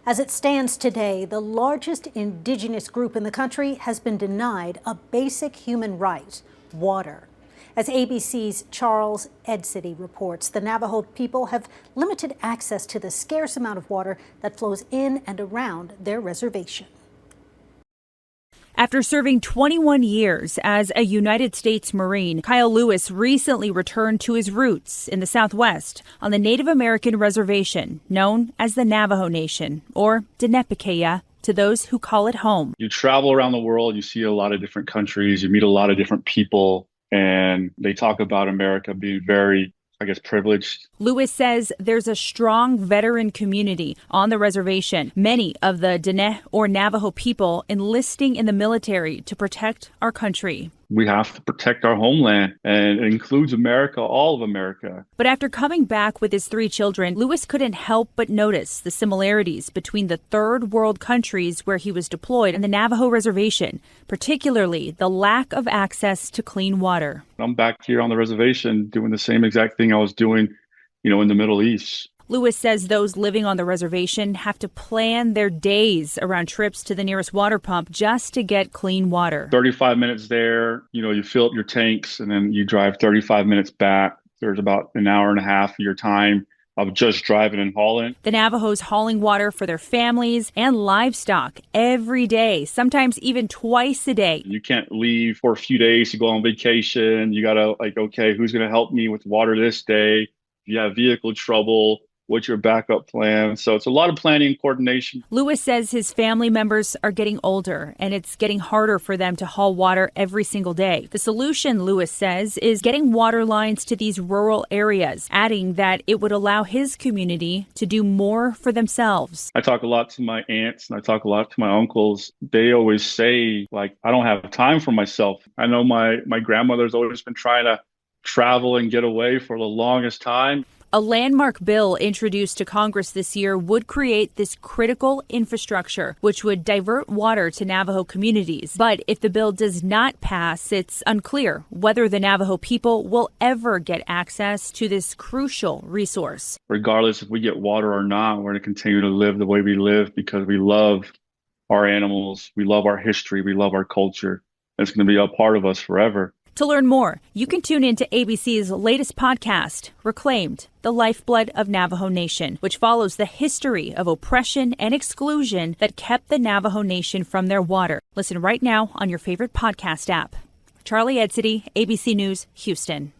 As it stands today, the largest indigenous group in the country has been denied a basic human right, water. As ABC's Charles Edcity reports, the Navajo people have limited access to the scarce amount of water that flows in and around their reservation. After serving 21 years as a United States Marine, Kyle Lewis recently returned to his roots in the Southwest on the Native American reservation known as the Navajo Nation, or Dinepikeya, to those who call it home. You travel around the world, you see a lot of different countries, you meet a lot of different people, and they talk about America being very, privileged. Lewis says there's a strong veteran community on the reservation. Many of the Diné or Navajo people enlisting in the military to protect our country. We have to protect our homeland, and it includes America, all of America. But after coming back with his 3 children, Lewis couldn't help but notice the similarities between the third world countries where he was deployed and the Navajo reservation, particularly the lack of access to clean water. I'm back here on the reservation doing the same exact thing I was doing, in the Middle East. Lewis says those living on the reservation have to plan their days around trips to the nearest water pump just to get clean water. 35 minutes there, you fill up your tanks and then you drive 35 minutes back. There's about an hour and a half of your time of just driving and hauling. The Navajos hauling water for their families and livestock every day, sometimes even twice a day. You can't leave for a few days to go on vacation. You got to okay, who's going to help me with water this day? If you have vehicle trouble, what's your backup plan? So it's a lot of planning and coordination. Lewis says his family members are getting older and it's getting harder for them to haul water every single day. The solution, Lewis says, is getting water lines to these rural areas, adding that it would allow his community to do more for themselves. I talk a lot to my aunts and I talk a lot to my uncles. They always say, I don't have time for myself. I know my grandmother's always been trying to travel and get away for the longest time. A landmark bill introduced to Congress this year would create this critical infrastructure, which would divert water to Navajo communities. But if the bill does not pass, it's unclear whether the Navajo people will ever get access to this crucial resource. Regardless if we get water or not, we're going to continue to live the way we live because we love our animals, we love our history, we love our culture. It's going to be a part of us forever. To learn more, you can tune in to ABC's latest podcast, Reclaimed, the Lifeblood of Navajo Nation, which follows the history of oppression and exclusion that kept the Navajo Nation from their water. Listen right now on your favorite podcast app. Charlie Edcity, ABC News, Houston.